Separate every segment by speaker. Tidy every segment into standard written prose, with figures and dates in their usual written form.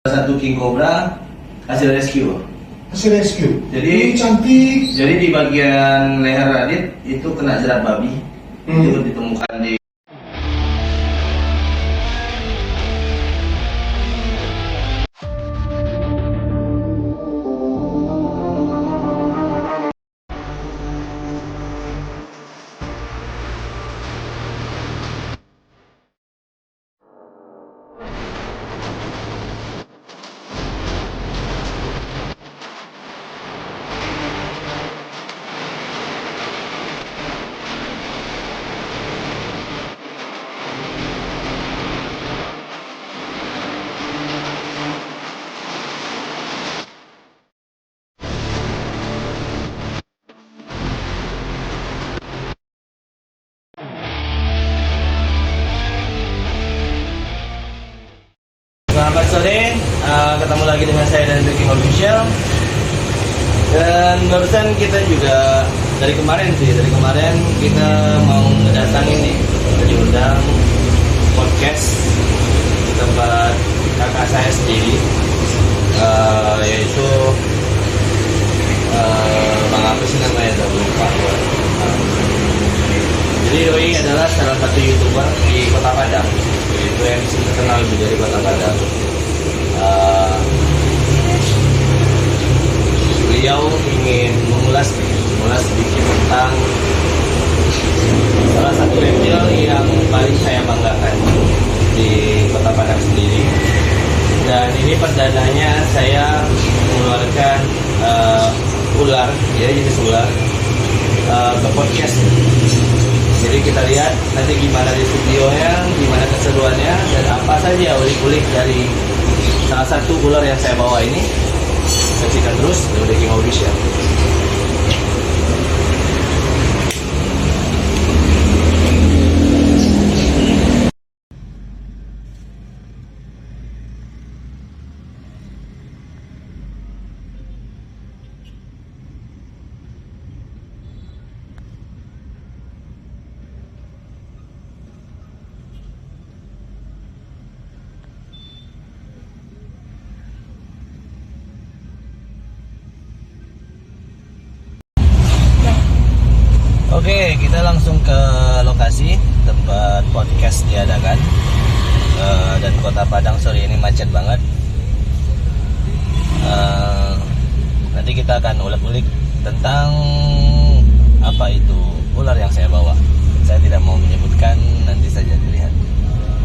Speaker 1: Satu king cobra hasil rescue.
Speaker 2: Hasil rescue.
Speaker 1: Jadi
Speaker 2: cantik.
Speaker 1: Jadi di bagian leher Radit itu kena jerat babi. Itu ditemukan di Selamat sore, ketemu lagi dengan saya dan The King Official. Dan barusan kita juga dari kemarin kita mau mendatangin nih, diundang podcast di tempat kakak saya sendiri, yaitu Bang apa sih namanya, lupa gua. Jadi Doi adalah salah satu YouTuber di Kota Padang, yaitu MC terkenal juga di Kota Padang. Beliau ingin mengulas sedikit tentang salah satu reptil yang paling saya banggakan di Kota Padang sendiri. Dan ini perdananya saya mengeluarkan ular, ya jenis ular, ke podcast. Jadi kita lihat nanti gimana di studionya, gimana keseruannya, dan apa saja ulik-ulik dari salah satu ular yang saya bawa ini. Saksikan terus The King Official. Oke, kita langsung ke lokasi tempat podcast diadakan. Dan Kota Padang sore ini macet banget. Nanti kita akan ulik-ulik tentang apa itu ular yang saya bawa. Saya tidak mau menyebutkan, nanti saja dilihat.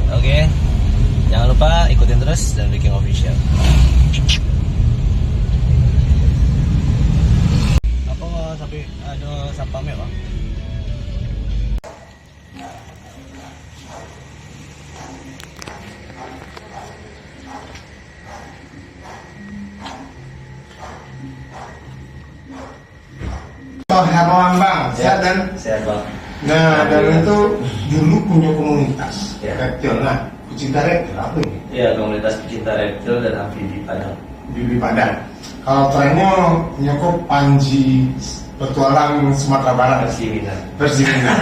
Speaker 1: Oke, jangan lupa ikutin terus dan The King Official. Apa sampai ada sampahnya, Bang?
Speaker 2: Herman Bang, sehat dan?
Speaker 1: Sehat Bang.
Speaker 2: Nah, dan itu dulu punya komunitas
Speaker 1: Ya.
Speaker 2: reptil. Nah, pecinta reptil apa ini?
Speaker 1: Iya, komunitas pecinta reptil dan amfibi Padang.
Speaker 2: Bibi Padang. Kalau trennya nyokop Panji petualang Sumatera Barat. Persimina.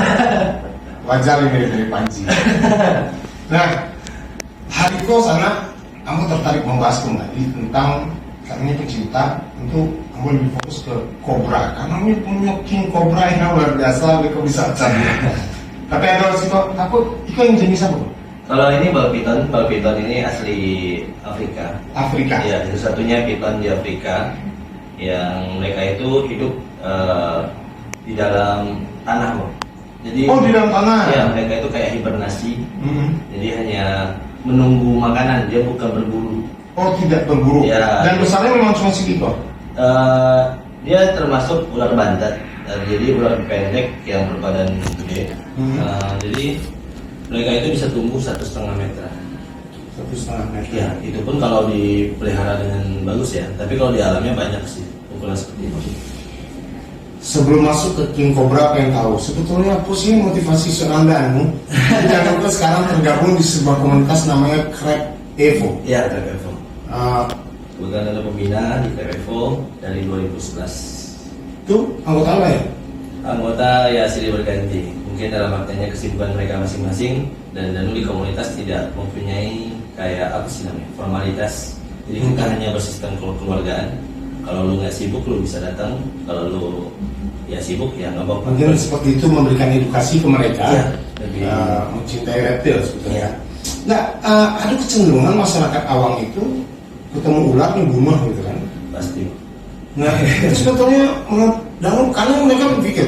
Speaker 2: Wajar ini dari Panji. Nah, hari kau sana, kamu tertarik membahas kembali tentang katanya pecinta untuk kamu lebih fokus ke kobra. Karena ini punya king kobra yang luar biasa, mereka bisa cari. Tapi ada resiko, aku yang jenis apa?
Speaker 1: Kalau ini bal piton ini asli Afrika.
Speaker 2: Afrika.
Speaker 1: Ya, itu satunya piton di Afrika yang mereka itu hidup di dalam tanah, Bang. Jadi
Speaker 2: di dalam tanah.
Speaker 1: Ya, mereka itu kayak hibernasi. Jadi hanya menunggu makanan, dia bukan berburu.
Speaker 2: Oh, tidak berburu.
Speaker 1: Ya.
Speaker 2: Dan besarnya memang cuma segitu.
Speaker 1: Dia termasuk ular bantat. Jadi ular pendek yang berbadan gede. Jadi mereka itu bisa tumbuh 1,5 meter.
Speaker 2: 1,5 meter.
Speaker 1: Ya, itu pun kalau dipelihara dengan bagus ya. Tapi kalau di alamnya banyak sih ukuran seperti itu.
Speaker 2: Sebelum masuk ke King Cobra, pengen tahu sebetulnya apa sih motivasi seorang Danu? Kita juga sekarang tergabung di sebuah komunitas namanya Crab Evo.
Speaker 1: Ya, Crab Evo. Kebetulan ada pembina di Crab Evo dari 2011.
Speaker 2: Itu anggota apa ya?
Speaker 1: Anggota ya silih berganti. Mungkin dalam artinya kesibukan mereka masing-masing, dan Danu di komunitas tidak mempunyai kayak apa sih namanya, formalitas Jadi kita hanya bersistem kekeluargaan. Kalau lu nggak sibuk lu bisa datang, kalau lu ya sibuk ya nggak apa-apa.
Speaker 2: Mungkin seperti itu memberikan edukasi ke mereka,
Speaker 1: Ya, lebih
Speaker 2: mencintai reptil sebetulnya.
Speaker 1: Ya.
Speaker 2: Nah, ada kecenderungan masyarakat awam itu ketemu ular ngebunuh gitu kan.
Speaker 1: pasti.
Speaker 2: Nah, itu sebetulnya menurut karena mereka berpikir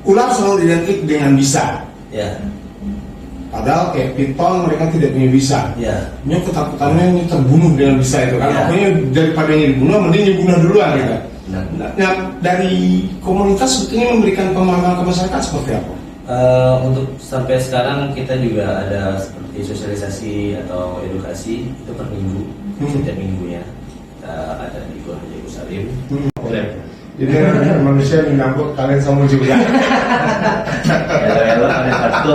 Speaker 2: ular selalu identik dengan bisa.
Speaker 1: Ya,
Speaker 2: Padahal kayak piton mereka tidak punya bisa.
Speaker 1: ya,
Speaker 2: Ini ketakutannya ini terbunuh dengan bisa itu kan.
Speaker 1: Ya.
Speaker 2: Pokoknya daripada ini dibunuh, mending dibunuh duluan gitu.
Speaker 1: benar.
Speaker 2: Nah, dari komunitas sebetulnya memberikan pemahaman ke masyarakat seperti apa?
Speaker 1: Untuk sampai sekarang kita juga ada seperti sosialisasi atau edukasi itu per minggu, setiap minggunya kita ada di Gor Yerusalem.
Speaker 2: Jadi manusia menyambut kalian sama juga.
Speaker 1: Ya, ada kartu.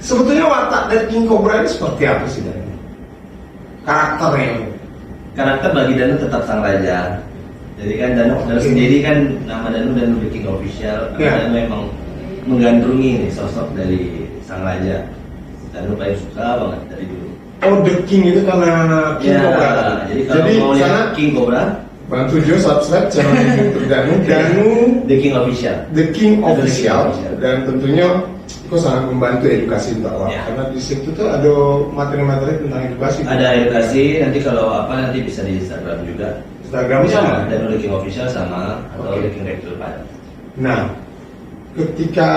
Speaker 2: Sebetulnya watak dari King Cobra ini seperti apa sih dari karakternya?
Speaker 1: Karakter bagi Danu tetap sang raja. Jadi kan Danu sendiri kan nama Danu The King Official.
Speaker 2: Ya.
Speaker 1: Danu memang menggandrungi nih sosok dari sang raja. Danu paling suka banget dari dulu.
Speaker 2: Oh, The King itu karena King
Speaker 1: Ya,
Speaker 2: Cobra.
Speaker 1: jadi kalau mau
Speaker 2: sana
Speaker 1: lihat King Cobra,
Speaker 2: bantu Jo subscribe channel YouTube Danu
Speaker 1: The King Official.
Speaker 2: The King
Speaker 1: The King
Speaker 2: Official,
Speaker 1: Official.
Speaker 2: dan tentunya itu sangat membantu edukasi untuk awam.
Speaker 1: Ya.
Speaker 2: Karena di situ tuh ada materi-materi tentang edukasi.
Speaker 1: Ada edukasi, nanti kalau apa nanti bisa di Instagram juga.
Speaker 2: Instagram sama.
Speaker 1: Dan The King Official sama atau
Speaker 2: Oke.
Speaker 1: The King Reptile Pad.
Speaker 2: Nah, ketika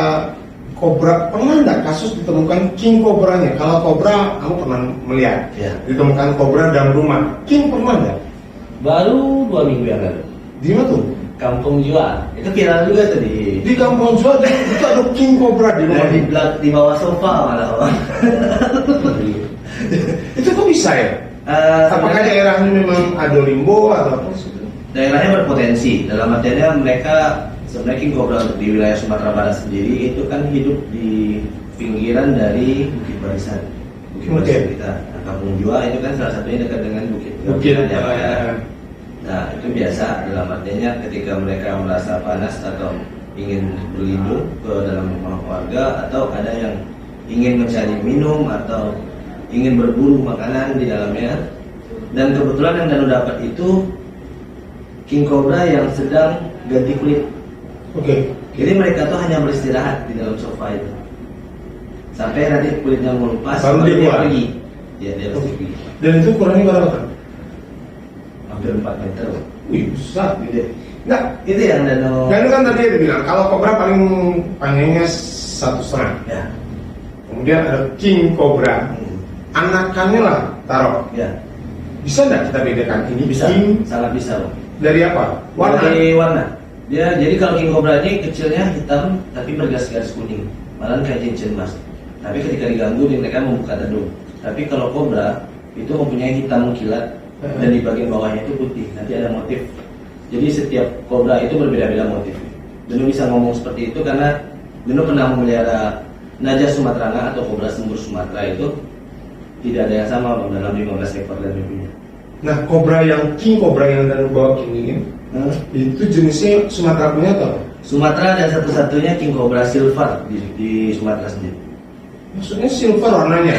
Speaker 2: Cobra, pernah nggak kasus ditemukan King Cobranya? Kalau Cobra, kamu pernah melihat
Speaker 1: Ya.
Speaker 2: ditemukan Cobra dalam rumah. King pernah nggak?
Speaker 1: Baru 2 minggu yang lalu.
Speaker 2: Di mana tuh?
Speaker 1: Kampung Jual. Itu viral juga tuh
Speaker 2: Di kampung Jual itu ada King Cobra di rumah.
Speaker 1: di bawah sofa malah.
Speaker 2: Itu kok bisa ya? Apakah daerahnya memang ada limbo atau apa?
Speaker 1: Daerahnya berpotensi. Dalam artinya mereka sebenarnya King Cobra di wilayah Sumatera Barat sendiri itu kan hidup di pinggiran dari Bukit Barisan. Bukit
Speaker 2: Oke.
Speaker 1: Barisan kita. Nah, Kampung Jual itu kan salah satunya dekat dengan Bukit Barisan, ya. Nah, itu biasa dalam artinya ketika mereka merasa panas atau ingin berlindung ke dalam rumah warga atau ada yang ingin mencari minum atau ingin berburu makanan di dalamnya. Dan kebetulan yang Danu dapat itu King Cobra yang sedang ganti kulit.
Speaker 2: Oke.
Speaker 1: Jadi mereka tuh hanya beristirahat di dalam sofa itu sampai nanti kulitnya mau lepas
Speaker 2: Baru dia keluar?
Speaker 1: pergi. Ya, dia pasti pergi.
Speaker 2: Dan itu kurangnya berapa kan?
Speaker 1: Hampir 4 meter.
Speaker 2: Wih, besar.
Speaker 1: Gede.
Speaker 2: Nah,
Speaker 1: Itu yang Danu.
Speaker 2: dan itu kan tadi dia bilang kalau Cobra paling panjangnya 1,5.
Speaker 1: Ya.
Speaker 2: Kemudian ada King Cobra. Anakannya lah taruh.
Speaker 1: Ya.
Speaker 2: Bisa nggak kita bedakan ini
Speaker 1: Bisa,
Speaker 2: King
Speaker 1: sangat bisa loh.
Speaker 2: dari apa? Warna.
Speaker 1: Dari warna. Dia jadi kalau King Cobra ini kecilnya hitam tapi bergaris-garis kuning, malah kayak cincin emas. Tapi ketika diganggu mereka membuka dadu. Tapi kalau Cobra itu mempunyai hitam kilat dan di bagian bawahnya itu putih. Nanti ada motif. Jadi setiap Cobra itu berbeda-beda motif. Denu bisa ngomong seperti itu karena Denu pernah memelihara Naja Sumaterana atau Cobra Sembur Sumatera itu tidak ada yang sama Bang, dalam 15 ekor dan lebihnya.
Speaker 2: Nah, Cobra yang King Cobra yang dan bawa King ini itu jenisnya Sumatera punya atau?
Speaker 1: Sumatera dan satu-satunya King Cobra Silver di Sumatera sendiri.
Speaker 2: Maksudnya silver warnanya.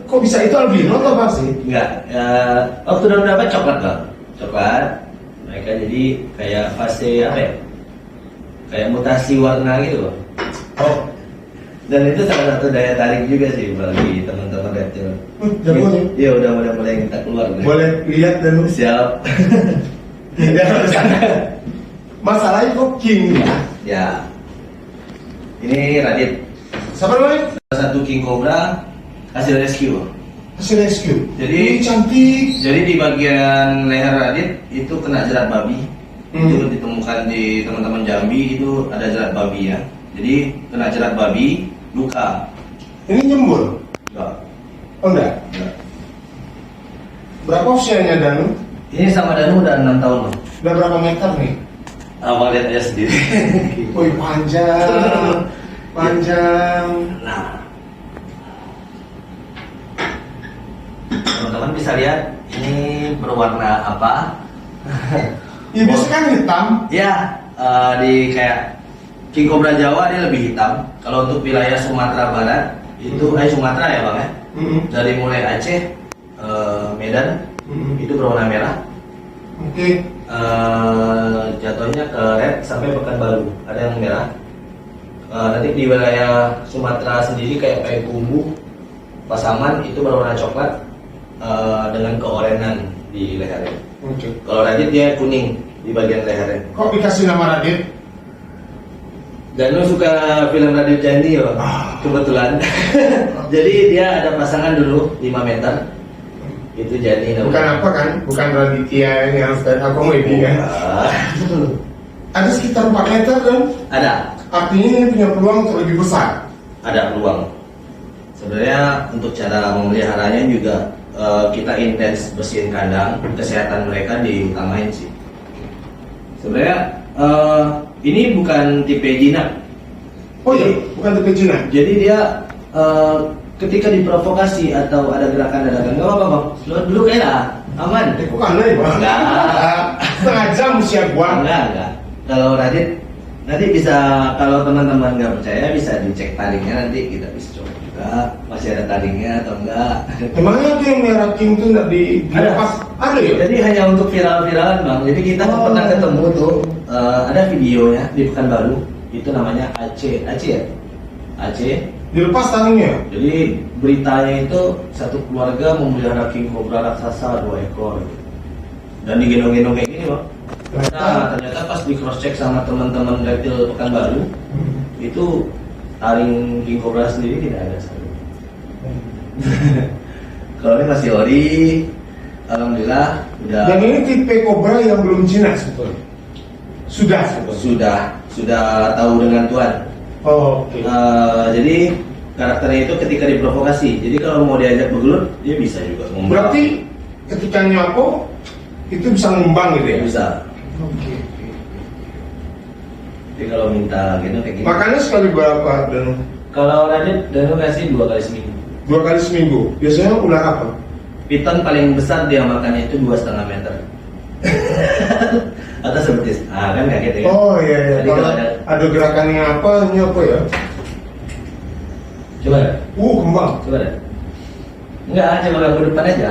Speaker 2: Kok bisa itu albino atau apa sih?
Speaker 1: Enggak, waktu udah dapat coklat Bang. Coklat. Mereka jadi kayak fase apa ya? Kayak mutasi warna gitu loh.
Speaker 2: Oh,
Speaker 1: Dan itu salah satu daya tarik juga sih bagi teman-teman reptil.
Speaker 2: jago nih.
Speaker 1: Iya udah mulai minta keluar. Nih.
Speaker 2: Boleh lihat dan
Speaker 1: Siap.
Speaker 2: Ya, masalahnya kok King ya?
Speaker 1: Ya. Ini Radit.
Speaker 2: Siapa namanya?
Speaker 1: Salah satu King Cobra hasil rescue.
Speaker 2: Hasil rescue.
Speaker 1: Jadi-
Speaker 2: Ini cantik.
Speaker 1: Jadi di bagian leher Radit itu kena jerat babi. Itu ditemukan di teman-teman Jambi itu ada jerat babi ya. Jadi kena jerat babi, luka.
Speaker 2: Ini nyembur.
Speaker 1: Enggak.
Speaker 2: Oh enggak?
Speaker 1: Enggak.
Speaker 2: Berapa usianya Danu?
Speaker 1: Ini sama Danu udah 6 tahun loh.
Speaker 2: Udah berapa meter nih?
Speaker 1: Abang lihat aja sendiri.
Speaker 2: Wih, panjang. Panjang.
Speaker 1: Nah, teman-teman bisa lihat ini berwarna apa?
Speaker 2: Ya biasa kan hitam.
Speaker 1: Ya, di kayak King Cobra Jawa dia lebih hitam. Kalau untuk wilayah Sumatera Barat itu Sumatera ya bang ya. Dari mulai Aceh
Speaker 3: Medan, itu berwarna merah.
Speaker 2: Oke.
Speaker 3: Jatuhnya ke red sampai Pekanbaru, ada yang merah. Nanti di wilayah Sumatera sendiri kayak Payakumbuh, Pasaman itu berwarna coklat dengan keorenan di lehernya.
Speaker 2: Oke.
Speaker 3: Kalau Radit dia kuning di bagian lehernya.
Speaker 2: Kok dikasih nama Radit?
Speaker 3: Dan lu suka film Radit Djani ya? Kebetulan. Jadi dia ada pasangan dulu 5 meter. Itu Djani namanya.
Speaker 2: Bukan apa kan? Bukan Raditya yang stand up comedy kan? Ada sekitar 4 meter kan?
Speaker 3: Ada.
Speaker 2: Artinya ini punya peluang untuk lebih besar.
Speaker 3: Ada peluang. Sebenarnya untuk cara memeliharanya juga kita intens bersihin kandang, kesehatan mereka diutamain sih. Sebenarnya ini bukan tipe jinak.
Speaker 2: Oh iya, bukan tipe jinak.
Speaker 3: Jadi dia ketika diprovokasi atau ada gerakan-gerakan, nggak apa-apa bang, dulu kayak lah, aman.
Speaker 2: Kok aneh bang?
Speaker 3: Enggak.
Speaker 2: Setengah jam usia gua.
Speaker 3: Enggak. Kalau Radit nanti bisa, kalau teman-teman nggak percaya bisa dicek taringnya, nanti kita bisa coba juga masih ada taringnya atau enggak.
Speaker 2: Emangnya ada yang merah king tuh nggak dilepas? Ada ya?
Speaker 3: Jadi hanya untuk viral-viralan bang. Jadi kita pernah ketemu tuh, ada videonya di Pekanbaru, itu namanya Aceh ya? Aceh.
Speaker 2: Dilepas taringnya?
Speaker 3: Jadi beritanya itu satu keluarga memelihara king cobra raksasa 2 ekor, dan digendong-gendong kayak gini bang. Nah, ternyata pas di cross check sama teman-teman reptil Pekanbaru, itu taring king cobra sendiri tidak ada satu. Kalau ini masih ori, alhamdulillah udah.
Speaker 2: Dan ini tipe kobra yang belum jinak sebetulnya. Sudah
Speaker 3: tahu dengan Tuhan.
Speaker 2: Oh, oke.
Speaker 3: Jadi karakternya itu ketika diprovokasi. Jadi kalau mau diajak bergelut, dia bisa juga ngomong.
Speaker 2: Berarti ketika nyapo itu bisa ngembang gitu ya?
Speaker 3: Bisa.
Speaker 2: Oke.
Speaker 3: Jadi kalau minta gitu kayak gini.
Speaker 2: Makannya sekali berapa dan
Speaker 3: Kalau Radit dan kasih 2 kali seminggu.
Speaker 2: 2 kali seminggu? Biasanya ular apa?
Speaker 3: Piton paling besar dia makannya itu 2,5 meter. Atau seperti kan kaget ya.
Speaker 2: Oh iya.
Speaker 3: Jadi
Speaker 2: Kalau
Speaker 3: kalau
Speaker 2: ada gerakannya apa, ini apa ya?
Speaker 3: Coba deh.
Speaker 2: Kembang.
Speaker 3: Coba deh. Enggak, coba ke depan aja.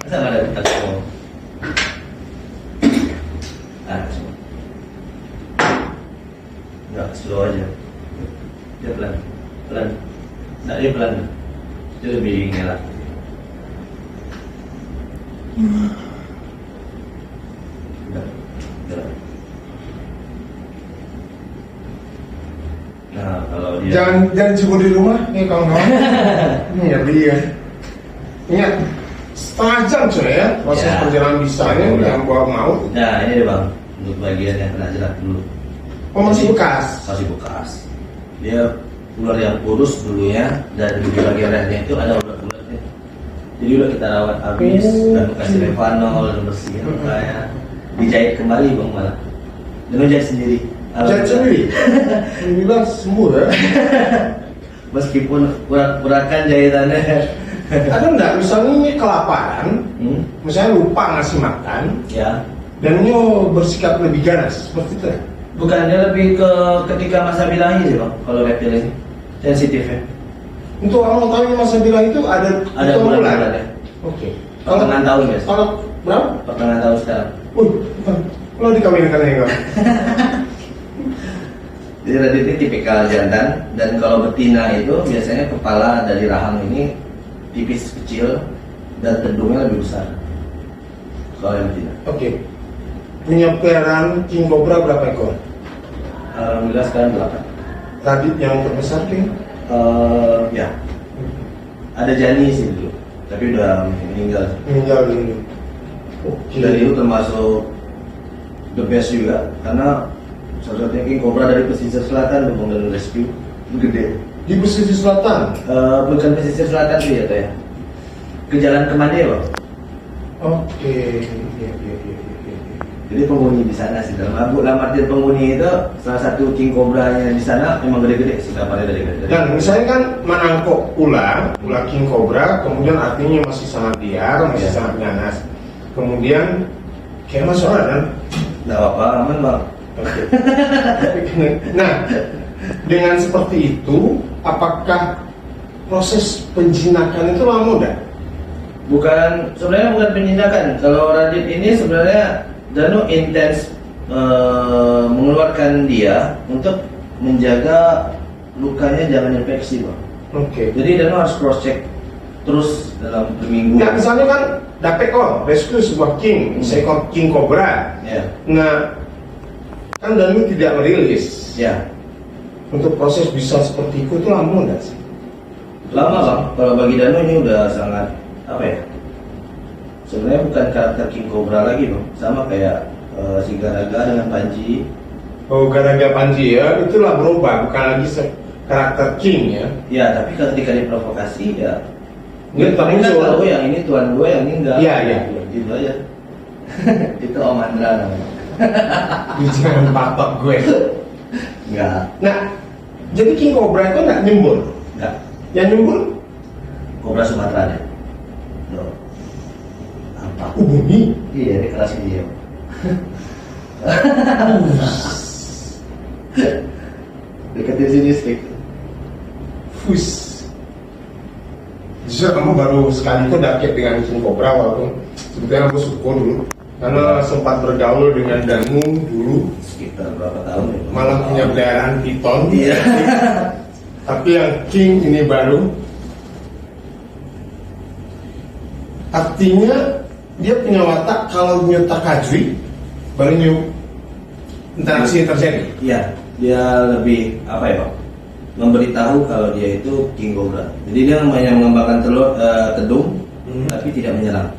Speaker 3: Masa nggak ada depan semua? Coba. Enggak, slow aja. Dia pelan. Nah, dia pelan. Dia lebih ngelak. Udah. Nah, kalau dia
Speaker 2: Jangan cibur di rumah nih kawan-kawan. Ini ya dia. Ingat, setengah jam coy ya proses
Speaker 3: Ya.
Speaker 2: perjalanan bisanya
Speaker 3: Udah.
Speaker 2: yang bawa maut.
Speaker 3: Nah, ini deh bang, untuk bagian yang kena jerat dulu.
Speaker 2: Oh masih bekas.
Speaker 3: Masih bekas. Dia ular yang kurus dulunya, dan di bagian lehernya itu ada ular-ularnya. Jadi udah kita rawat habis dan kasih Levanol dan bersihin kayak dijahit kembali bang malah. Dan lo jahit sendiri.
Speaker 2: Jahit sendiri. Alhamdulillah sembuh ya.
Speaker 3: Meskipun kurak-kurakan jahitannya.
Speaker 2: Ada enggak misalnya ini kelaparan, misalnya lupa ngasih makan,
Speaker 3: Ya.
Speaker 2: dan ini bersikap lebih ganas seperti itu.
Speaker 3: Bukan, dia lebih ke ketika masa birahi sih bang. Kalau reptil ini sensitifnya.
Speaker 2: Untuk orang tahu masa bilang itu ada
Speaker 3: Ada
Speaker 2: hitungan
Speaker 3: bulan-bulan ya.
Speaker 2: Oke.
Speaker 3: Pertengahan tahun guys.
Speaker 2: Kalau berapa?
Speaker 3: Pertengahan tahun sekarang.
Speaker 2: Kalau dikawinkan ya enggak?
Speaker 3: Jadi Radit ini tipikal jantan, dan kalau betina itu biasanya kepala dari rahang ini tipis kecil dan tendungnya lebih besar. Kalau yang betina.
Speaker 2: Oke. Punya peliharaan king cobra berapa ekor?
Speaker 3: Alhamdulillah sekarang 8.
Speaker 2: Radit yang terbesar king?
Speaker 3: Ya. Ada Jani sih dulu, tapi udah meninggal.
Speaker 2: Meninggal dulu. Oke.
Speaker 3: Dan itu termasuk the best juga, karena salah satunya king cobra dari pesisir selatan, Bang, dan rescue gede.
Speaker 2: Di pesisir selatan.
Speaker 3: Bukan pesisir selatan sih ya, Teh. Ke Jalan Kemade, Bang.
Speaker 2: Oke. Iya.
Speaker 3: Jadi penghuni di sana sih, dalam artian penghuni itu salah satu king cobra-nya di sana memang gede-gede sih, kamarnya dari gede.
Speaker 2: Dan misalnya kan menangkap ular king cobra, kemudian artinya masih sangat liar, masih sangat ganas. Kemudian kayak masuk kan?
Speaker 3: Nggak apa-apa, aman bang.
Speaker 2: Oke. Nah, dengan seperti itu, apakah proses penjinakan itu lama udah?
Speaker 3: Bukan, sebenarnya bukan penindakan. Kalau Radit ini sebenarnya Danu intens mengeluarkan dia untuk menjaga lukanya jangan infeksi, Bang.
Speaker 4: Oke.
Speaker 3: Jadi Danu harus cross check terus dalam minggu.
Speaker 4: Nah, misalnya kan dapat rescue sebuah king, seekor king cobra.
Speaker 3: Ya,
Speaker 4: Nah, kan Danu tidak merilis.
Speaker 3: ya.
Speaker 4: Untuk proses bisa seperti itu lama nggak sih?
Speaker 3: Lama, Bang. Kalau bagi Danu ini udah sangat apa ya? Sebenarnya bukan karakter king cobra lagi, Bang. Sama kayak si Garaga dengan Panji.
Speaker 4: Oh, gara-gara Panji ya, itulah berubah, bukan lagi karakter king ya.
Speaker 3: Ya, tapi ketika diprovokasi ya
Speaker 4: Nggak
Speaker 3: tapi kan
Speaker 4: muncul.
Speaker 3: tahu yang ini tuan gue, yang ini enggak.
Speaker 4: Iya, iya.
Speaker 3: Gitu aja. Itu Om Andra namanya.
Speaker 4: Jangan patok gue.
Speaker 3: Enggak.
Speaker 4: Nah, jadi king cobra itu nggak nyembur.
Speaker 3: Enggak.
Speaker 4: Yang nyembur
Speaker 3: Kobra Sumatera deh. Loh. Apa?
Speaker 4: bumi.
Speaker 3: Iya, di kelas dia. Deketin sini sedikit.
Speaker 4: Fus. Justru kamu baru sekali itu dapet dengan king cobra, walaupun sebetulnya aku syukur dulu karena sempat bergaul dengan Danu dulu,
Speaker 3: Sekitar berapa tahun ya?
Speaker 4: malah punya peliharaan piton.
Speaker 3: Iya.
Speaker 4: Tapi yang king ini baru. Artinya dia punya watak kalau punya takajui baru new interaksi yang terjadi.
Speaker 3: Iya, dia lebih apa ya, Pak? Memberitahu kalau dia itu king cobra. Jadi dia namanya mengembangkan tedung, tapi tidak menyerang.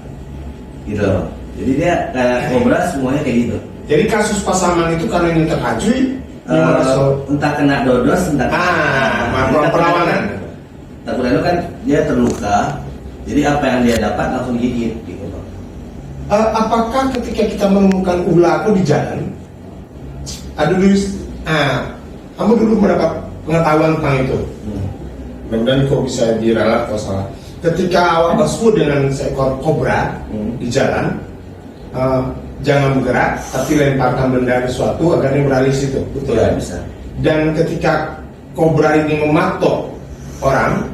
Speaker 3: Gitu loh. Jadi dia kayak cobra semuanya kayak gitu.
Speaker 4: Jadi kasus pasangan itu karena ini takajui, ini merasa
Speaker 3: Entah kena dodos, entah
Speaker 4: perlawanan.
Speaker 3: Takut itu kan dia terluka. Jadi apa yang dia dapat langsung gigit gitu, Pak.
Speaker 4: Apakah ketika kita menemukan ular aku di jalan, ada dulu, kamu dulu mendapat pengetahuan tentang itu? Mudah-mudahan kau bisa diralat kalau salah. Ketika awak bertemu dengan seekor kobra di jalan, jangan bergerak, tapi lemparkan benda sesuatu agar dia beralih situ, betul
Speaker 3: Ya,
Speaker 4: ya?
Speaker 3: bisa.
Speaker 4: Dan ketika kobra ini mematok orang,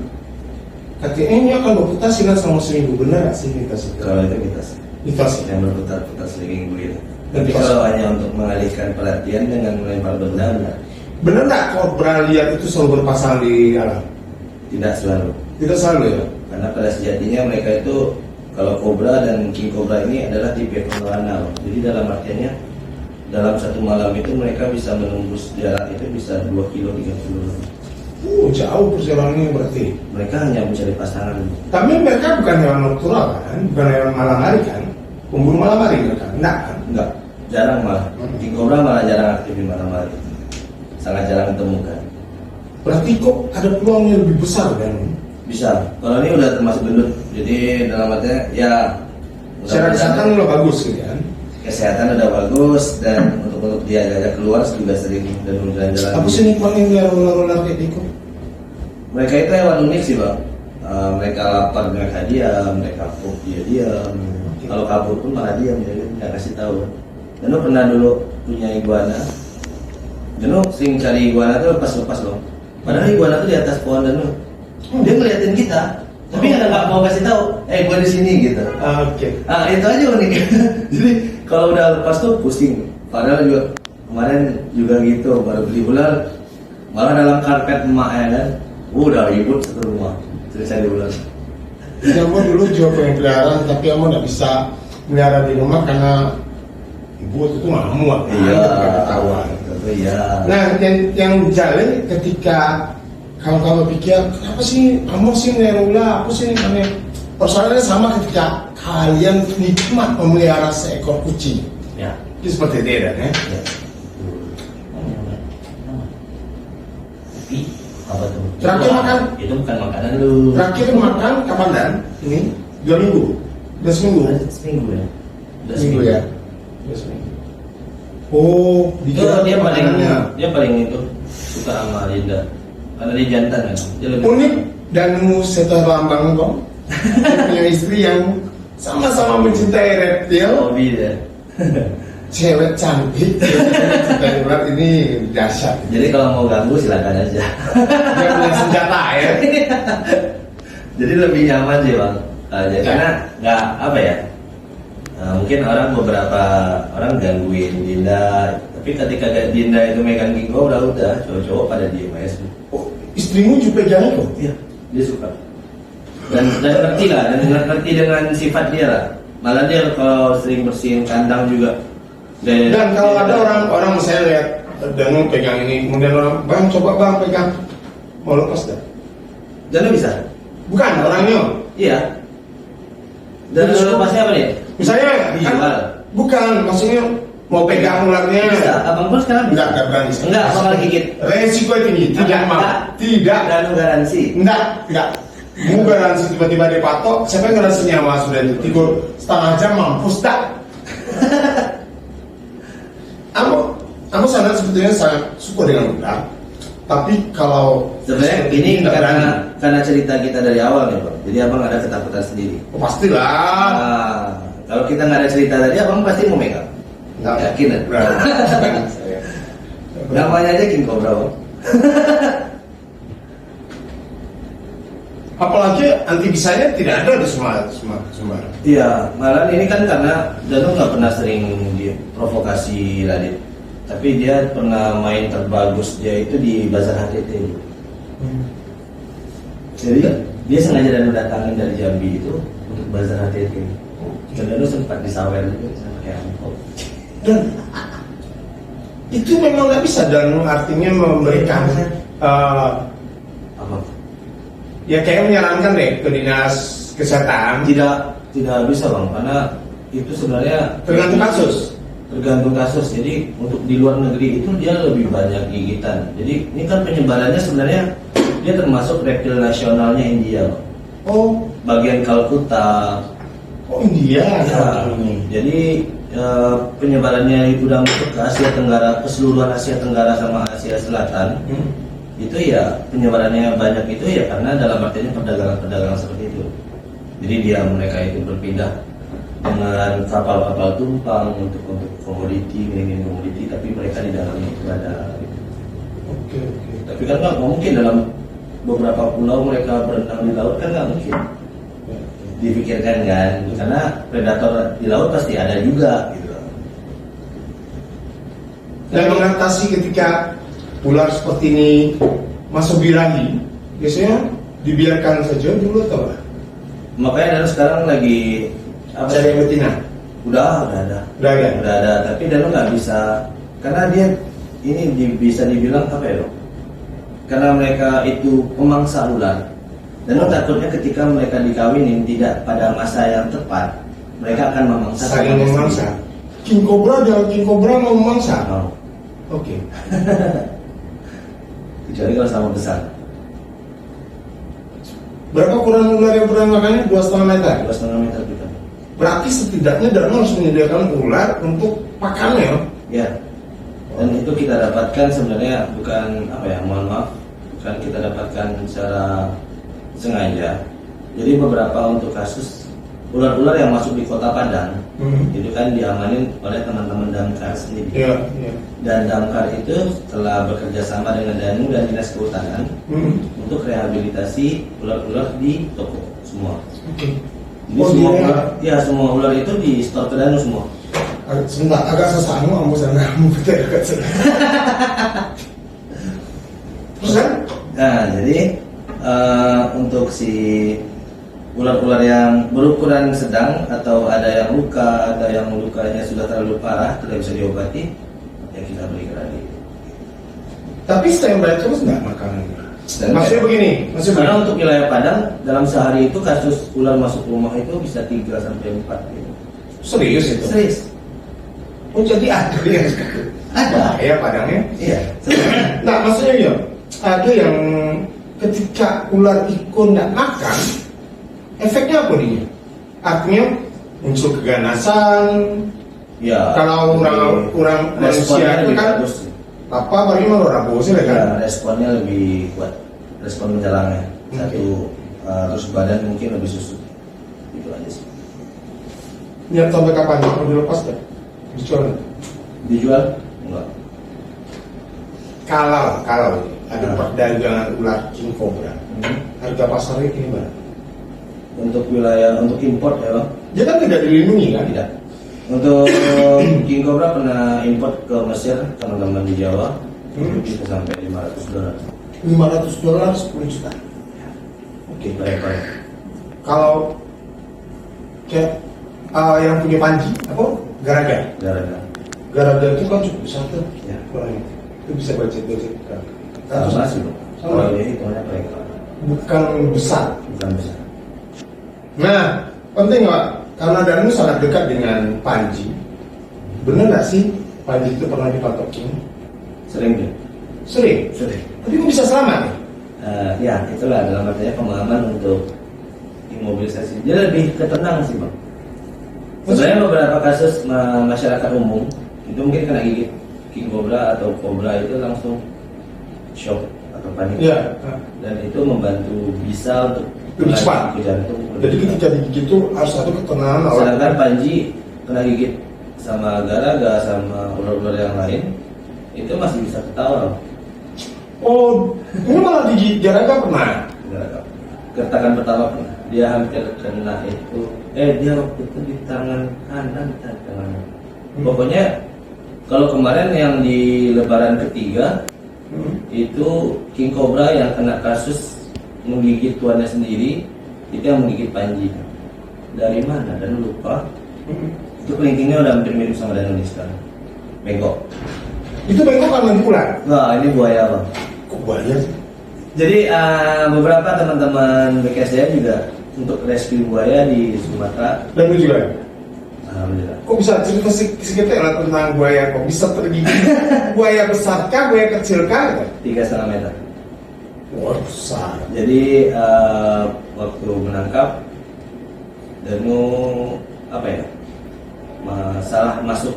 Speaker 4: katanya ini akan berputar sinar selama seminggu, benar nggak sih mitos itu?
Speaker 3: Kalau itu kita
Speaker 4: Mitos ya?
Speaker 3: yang berputar-putar seminggu gitu.
Speaker 4: Dan
Speaker 3: Tapi
Speaker 4: pas-
Speaker 3: kalau hanya untuk mengalihkan perhatian dengan melempar benda, enggak.
Speaker 4: Benar nggak kobra liar itu selalu berpasang di alam?
Speaker 3: Tidak selalu.
Speaker 4: Tidak selalu ya?
Speaker 3: Karena pada sejatinya mereka itu kalau kobra dan king cobra ini adalah tipe pengelola. Jadi dalam artiannya dalam satu malam itu mereka bisa menembus jarak itu bisa 2 kilo 3 kilo.
Speaker 4: Jauh perjalanannya berarti.
Speaker 3: Mereka hanya mencari pasangan.
Speaker 4: Tapi mereka bukan hewan nocturnal kan? Bukan hewan malam hari kan? Pemburu malam hari mereka? Enggak kan?
Speaker 3: Enggak, jarang malah. King cobra malah jarang aktif di malam hari. Sangat jarang ditemukan.
Speaker 4: Berarti kok ada peluang yang lebih besar kan?
Speaker 3: Bisa. Kalau ini udah termasuk gendut. Jadi dalam artinya ya
Speaker 4: Secara kesehatan udah bagus gitu kan?
Speaker 3: kesehatan udah bagus dan untuk dia ajak keluar juga sering dan jalan-jalan.
Speaker 4: Apa sih nikmatnya dia ular-ular kayak gitu?
Speaker 3: Mereka itu hewan unik sih, Bang. Mereka lapar mereka diam, mereka kapok dia diam. Kalau kabur pun malah diam, jadi nggak kasih tahu. Dan lo pernah dulu punya iguana. Dan lo sering cari iguana tuh lepas-lepas loh. Padahal iguana tuh di atas pohon dan lo dia ngeliatin kita, tapi nggak mau kasih tahu. Gua di sini gitu.
Speaker 4: Oke.
Speaker 3: Itu aja unik. Jadi kalau udah lepas tuh pusing. Padahal juga kemarin juga gitu, baru beli ular, malah dalam karpet emak ya kan. Udah ribut satu rumah. Terus saya ular.
Speaker 4: Ya, aku dulu juga pengen peliharaan, tapi kamu nggak bisa melihara di rumah karena ibu itu ngamuk. Nggak ketahuan.
Speaker 3: Iya.
Speaker 4: Nah, yang jalan ketika kalau kamu pikir kenapa sih kamu sih melihara ular, aku sih karena persoalannya sama ketika kalian nikmat memelihara seekor kucing.
Speaker 3: Ya.
Speaker 4: Itu seperti itu ya.
Speaker 3: Ya. Tapi apa tuh?
Speaker 4: Terakhir makan?
Speaker 3: Itu bukan makanan lu.
Speaker 4: Terakhir makan kapan dan? Ini 2 minggu, udah seminggu.
Speaker 3: Seminggu ya. Udah
Speaker 4: Seminggu ya. Udah seminggu. Oh,
Speaker 3: Itu dia paling itu suka sama Linda. Karena dia jantan kan. Dia lebih
Speaker 4: unik dan setelah lambang kok. Dia punya istri yang sama-sama mencintai reptil,
Speaker 3: hobi dia.
Speaker 4: cewek cantik, mencintai ular ini dahsyat.
Speaker 3: Jadi kalau mau ganggu silakan aja.
Speaker 4: Dia punya senjata ya.
Speaker 3: Jadi lebih nyaman sih, Bang. Jadi karena nggak apa ya, mungkin beberapa orang gangguin Dinda, tapi ketika Dinda itu megang king cobra udah cowok-cowok pada diem aja sih.
Speaker 4: Oh, istrimu juga pegang itu?
Speaker 3: Iya, dia suka. Dan ngerti lah, dan ngerti dengan sifat dia lah. Malah dia kalau sering bersihin kandang juga.
Speaker 4: Dan kalau ada orang saya lihat Danu pegang ini, kemudian orang, bang coba bang pegang, mau lepas dah?
Speaker 3: Danu bisa?
Speaker 4: Bukan orangnya.
Speaker 3: Iya. Dan lepasnya apa nih?
Speaker 4: Misalnya
Speaker 3: dijual.
Speaker 4: Kan, bukan, maksudnya mau pegang ularnya.
Speaker 3: Bisa, abang pun sekarang bisa.
Speaker 4: Enggak berani.
Speaker 3: Enggak, bakal gigit.
Speaker 4: Resiko tinggi, tidak mau. Tidak.
Speaker 3: Danu garansi.
Speaker 4: Tidak. Mau garansi tiba-tiba dia patok, siapa yang garansi nyawa sudah itu? 3,5 jam mampus tak? Aku sangat sebetulnya sangat suka dengan ular. Tapi kalau
Speaker 3: sebenarnya ini karena cerita kita dari awal nih Bang. Jadi abang ada ketakutan sendiri.
Speaker 4: Oh, pastilah.
Speaker 3: Nah, kalau kita nggak ada cerita tadi abang pasti mau megang.
Speaker 4: Nggak
Speaker 3: yakin kan?
Speaker 4: Saya.
Speaker 3: Namanya aja king cobra Bang.
Speaker 4: Apalagi anti bisanya tidak ada di semua.
Speaker 3: Iya, malah ini kan karena Danu nggak pernah sering diprovokasi Radit. Tapi dia pernah main terbagus dia itu di Bazar HTT. Jadi dia sengaja Danu datangin dari Jambi itu untuk Bazar HTT. Dan Danu sempat disawer juga sama kayak Angkop.
Speaker 4: Dan itu memang nggak bisa Danu artinya memberikan
Speaker 3: Apa?
Speaker 4: Ya kayak menyarankan deh ke dinas kesehatan.
Speaker 3: Tidak bisa Bang, karena itu sebenarnya
Speaker 4: Tergantung kasus.
Speaker 3: Tergantung kasus. Jadi untuk di luar negeri itu dia lebih banyak gigitan. Jadi ini kan penyebarannya sebenarnya dia termasuk reptil nasionalnya India Bang.
Speaker 4: Oh,
Speaker 3: Bagian Kalkuta.
Speaker 4: oh India.
Speaker 3: Ya, jadi penyebarannya itu udah masuk ke Asia Tenggara, keseluruhan Asia Tenggara sama Asia Selatan. Itu ya penyebarannya banyak itu ya karena dalam artinya perdagangan seperti itu. Jadi mereka itu berpindah dengan kapal-kapal tumpang untuk komoditi, tapi mereka di dalamnya itu ada.
Speaker 4: Oke.
Speaker 3: Tapi kan nggak mungkin dalam beberapa pulau mereka berenang di laut kan nggak mungkin. Dipikirkan kan, karena predator di laut pasti ada juga gitu.
Speaker 4: Dan mengatasi ketika ular seperti ini masuk birahi, biasanya dibiarkan saja dulu atau apa?
Speaker 3: Makanya Danu sekarang lagi
Speaker 4: Cari betina.
Speaker 3: Udah ada. Tapi Danu nggak bisa karena dia ini bisa dibilang apa ya dong? Karena mereka itu pemangsa ular. Danu takutnya ketika mereka dikawinin tidak pada masa yang tepat, mereka akan memangsa.
Speaker 4: Saling memangsa. King Cobra mau memangsa.
Speaker 3: Mau.
Speaker 4: Oke.
Speaker 3: Kecuali kalau sama besar.
Speaker 4: Berapa ukuran ular yang pernah makannya? 2,5 meter.
Speaker 3: 2,5 meter kita.
Speaker 4: Berarti setidaknya Danu harus menyediakan ular untuk pakannya.
Speaker 3: Ya. Dan itu kita dapatkan sebenarnya bukan mohon maaf, bukan kita dapatkan secara sengaja. Jadi beberapa untuk kasus ular-ular yang masuk di Kota Padang itu kan diamanin oleh teman-teman Damkar sendiri.
Speaker 4: Iya.
Speaker 3: Dan Damkar itu telah bekerja sama dengan Danu dan Dinas Kehutanan untuk rehabilitasi ular-ular di toko semua.
Speaker 4: Oke.
Speaker 3: Jadi semua ular itu di store ke Danu semua.
Speaker 4: Sebentar, agak susah kamu sana, betul agak susah. Terus kan?
Speaker 3: Nah, jadi untuk si ular-ular yang berukuran sedang atau ada yang luka, ada yang lukanya sudah terlalu parah, tidak bisa diobati, ya kita beri lagi.
Speaker 4: Tapi standby terus nggak makanannya? Maksudnya begini,
Speaker 3: Karena untuk wilayah Padang dalam sehari itu kasus ular masuk rumah itu bisa 3 sampai 4 gitu.
Speaker 4: Serius itu?
Speaker 3: Serius.
Speaker 4: Oh jadi ada yang
Speaker 3: Ada.
Speaker 4: ya Padangnya?
Speaker 3: Iya.
Speaker 4: Nah maksudnya ya, ada yang ketika ular ikut nggak makan, efeknya apa nih? Artinya muncul keganasan.
Speaker 3: Ya.
Speaker 4: Kalau orang manusia itu kan apa paling mau rapuh sih kan?
Speaker 3: Responnya lebih kuat, respon menjelangnya. Satu terus badan mungkin lebih susut. Itu aja sih.
Speaker 4: Niat sampai kapan? Mau dilepas kan? Dijual?
Speaker 3: Dijual? Enggak.
Speaker 4: Kalau ada perdagangan ular king cobra, harga pasarnya ini berapa?
Speaker 3: untuk wilayah untuk import ya bang.
Speaker 4: Dia kan tidak dilindungi kan?
Speaker 3: Tidak. Untuk king cobra pernah import ke Mesir teman-teman di Jawa, bisa sampai $500.
Speaker 4: $500 10 juta.
Speaker 3: Oke, baik.
Speaker 4: Kalau kayak yang punya panji apa? Garaga. Garaga itu kan cukup besar tuh.
Speaker 3: Ya.
Speaker 4: Itu bisa budget.
Speaker 3: Sama sih bang.
Speaker 4: Sama.
Speaker 3: Kalau ini hitungannya paling
Speaker 4: Bukan besar.
Speaker 3: bukan besar.
Speaker 4: Nah, penting Pak, karena Danu sangat dekat dengan Panji. Benar nggak sih Panji itu pernah dipatok King?
Speaker 3: Sering deh.
Speaker 4: Sering. Tapi kok bisa selamat ya?
Speaker 3: Ya itulah dalam artinya pemahaman untuk imobilisasi. Dia lebih ketenang sih bang. Sebenarnya beberapa kasus masyarakat umum itu mungkin kena gigit king cobra atau cobra itu langsung shock atau panik.
Speaker 4: Iya.
Speaker 3: Dan itu membantu bisa untuk
Speaker 4: Lebih cepat.
Speaker 3: ke jantung.
Speaker 4: Jadi ketika digigit itu harus satu ketenangan awal.
Speaker 3: Sedangkan Panji kena gigit sama garaga sama ular-ular yang lain itu masih bisa ketawa.
Speaker 4: Oh, ini malah digigit Garaga pernah.
Speaker 3: Garaga. Gertakan pertama pernah. Dia hampir kena itu. Dia waktu itu di tangan kanan tangan. Pokoknya kalau kemarin yang di Lebaran ketiga itu king cobra yang kena kasus menggigit tuannya sendiri itu yang menggigit Panji. Dari mana dan lupa. Itu kelingkingnya udah hampir mirip sama Danu sekarang. Bengkok.
Speaker 4: Itu bengkok kan nanti ular.
Speaker 3: Wah ini buaya bang.
Speaker 4: Kok buaya sih?
Speaker 3: Jadi beberapa teman-teman BKSDM juga untuk rescue buaya di Sumatera.
Speaker 4: Dan lu juga.
Speaker 3: Alhamdulillah.
Speaker 4: Kok bisa cerita sedikit lah tentang buaya? Kok bisa tergigit? Buaya besar kah? Buaya kecil kah?
Speaker 3: 3,5 meter.
Speaker 4: Wah besar.
Speaker 3: Jadi waktu menangkap Danu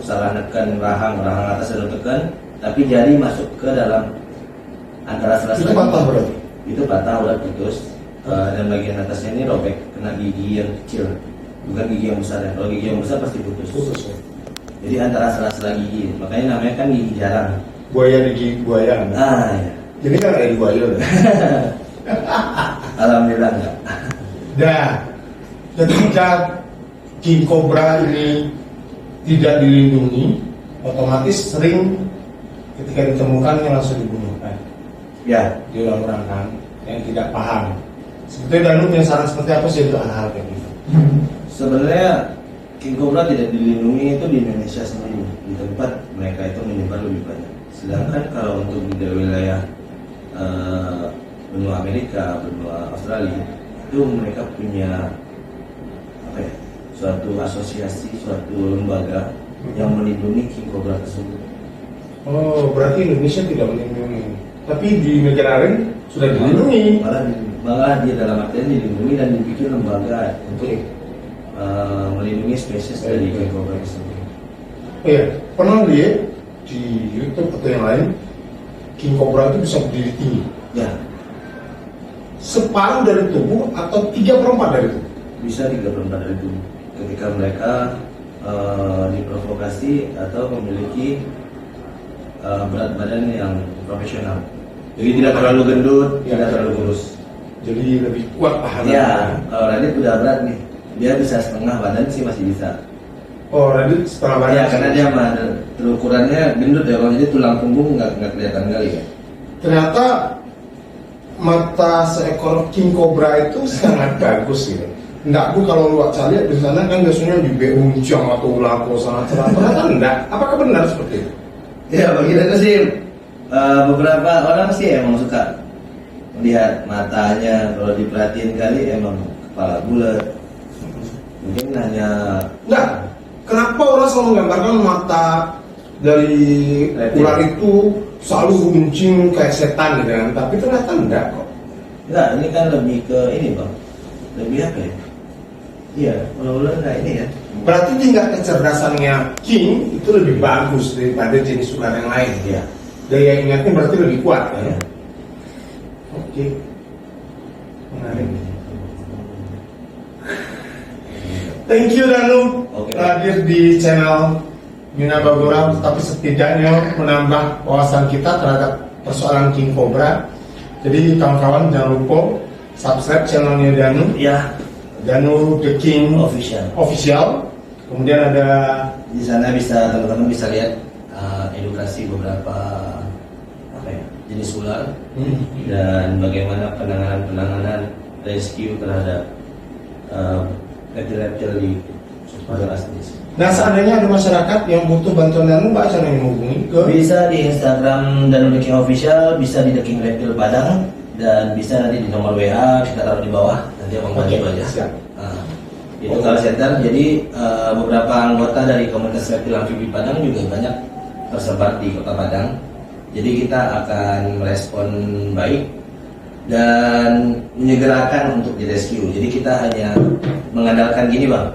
Speaker 3: salah neken rahang atas dan tekan, tapi jari masuk ke dalam antara sela-sela.
Speaker 4: Itu patah berarti?
Speaker 3: Itu patah, udah putus. Dan bagian atasnya ini robek, kena gigi yang kecil, bukan gigi yang besar ya. Kalau gigi yang besar pasti putus.
Speaker 4: Ya.
Speaker 3: Jadi antara sela-sela gigi, makanya namanya kan gigi jarang.
Speaker 4: Buaya digigit buaya.
Speaker 3: Ya.
Speaker 4: Jadi kan ada di buaya.
Speaker 3: Alhamdulillah enggak.
Speaker 4: Dah, ketika king cobra ini tidak dilindungi, otomatis sering ketika ditemukannya langsung dibunuh kan?
Speaker 3: Ya,
Speaker 4: Dia orang-orang kan yang tidak paham. Sebetulnya Danu punya saran seperti apa sih untuk hal-hal kayak gitu?
Speaker 3: sebenarnya king cobra tidak dilindungi itu di Indonesia sendiri, di tempat mereka itu menyebar lebih banyak. Sedangkan kalau untuk di wilayah benua Amerika, benua Australia, itu mereka punya suatu asosiasi, suatu lembaga yang melindungi king cobra tersebut.
Speaker 4: Oh, berarti Indonesia tidak melindungi. Tapi di negara lain sudah dilindungi.
Speaker 3: Malah dia dalam artian dilindungi dan dibikin lembaga untuk melindungi spesies dari king cobra tersebut.
Speaker 4: Oh iya, pernah lihat di YouTube atau yang lain, king cobra itu bisa berdiri tinggi.
Speaker 3: Ya,
Speaker 4: Separuh dari tubuh atau 3/4 dari tubuh.
Speaker 3: bisa 3/4 dari tubuh ketika mereka diprovokasi atau memiliki berat badan yang profesional. Jadi tidak terlalu gendut, tidak terlalu kurus.
Speaker 4: Jadi lebih kuat tahanan.
Speaker 3: Ya, kalau Radit udah berat nih, dia bisa setengah badan sih masih bisa.
Speaker 4: Oh, Radit setengah badan.
Speaker 3: Ya, karena dia mah terukurannya gendut ya, kalau jadi tulang punggung nggak kelihatan kali ya.
Speaker 4: Ternyata mata seekor king cobra itu sangat bagus gitu. Enggak, Bu, kalau lu lihat di sana kan biasanya di beunjang atau ulako sangat cerah. Ternyata enggak. Apakah benar seperti itu?
Speaker 3: Ya, bagi aku sih beberapa orang sih emang suka melihat matanya, kalau diperhatiin kali emang kepala bulat. Mungkin hanya
Speaker 4: Enggak. Kenapa orang selalu menggambarkan mata dari ular itu selalu runcing kayak setan gitu kan? Tapi ternyata enggak kok.
Speaker 3: enggak, ini kan lebih ke ini bang, lebih apa ya? Iya, ular enggak ini ya.
Speaker 4: Berarti tingkat kecerdasannya king itu lebih bagus daripada jenis ular yang lain.
Speaker 3: Iya.
Speaker 4: Daya ingatnya berarti lebih kuat kan?
Speaker 3: Iya.
Speaker 4: Oke. Menarik. Thank you Danu
Speaker 3: Oke.
Speaker 4: hadir di channel Yuna Bagora, tapi setidaknya menambah wawasan kita terhadap persoalan king cobra. Jadi kawan-kawan jangan lupa subscribe channelnya Danu.
Speaker 3: Ya,
Speaker 4: Danu The King Official. Kemudian ada
Speaker 3: Di sana bisa teman-teman bisa lihat edukasi beberapa jenis ular dan bagaimana penanganan rescue terhadap reptil-reptil di Sumatera sendiri.
Speaker 4: Nah, seandainya ada masyarakat yang butuh bantuan Danu, Mbak, cara menghubungi ke
Speaker 3: Bisa di Instagram Danu The King Official, bisa di The King Reptil Padang, dan bisa nanti di nomor WA kita taruh di bawah, nanti abang bantu aja.
Speaker 4: siap.
Speaker 3: Itu call center. Jadi beberapa anggota dari komunitas reptil amfibi Padang juga banyak tersebar di Kota Padang. Jadi kita akan merespon baik dan menyegerakan untuk direscue. Jadi kita hanya mengandalkan gini bang,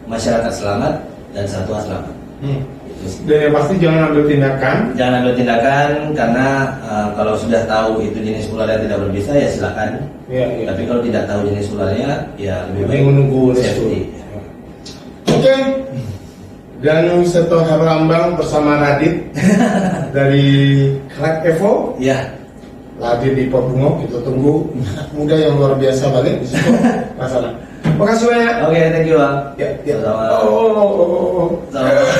Speaker 3: masyarakat selamat dan satwa selamat. Itu sih.
Speaker 4: Dan yang pasti jangan ambil tindakan.
Speaker 3: Jangan ambil tindakan karena kalau sudah tahu itu jenis ular yang tidak berbisa ya silakan.
Speaker 4: Iya.
Speaker 3: Tapi kalau tidak tahu jenis ularnya ya lebih baik
Speaker 4: Menunggu
Speaker 3: safety.
Speaker 4: Oke. Danu Seto Herlambang bersama Radit dari Crack Evo.
Speaker 3: Ya.
Speaker 4: Lagi di Pobungo, kita tunggu muda yang luar biasa balik di situ. Masalah. Makasih banyak.
Speaker 3: Oke, thank you bang.
Speaker 4: Ya, ya.
Speaker 3: Sama-sama.
Speaker 4: Oh.
Speaker 3: Sama-sama.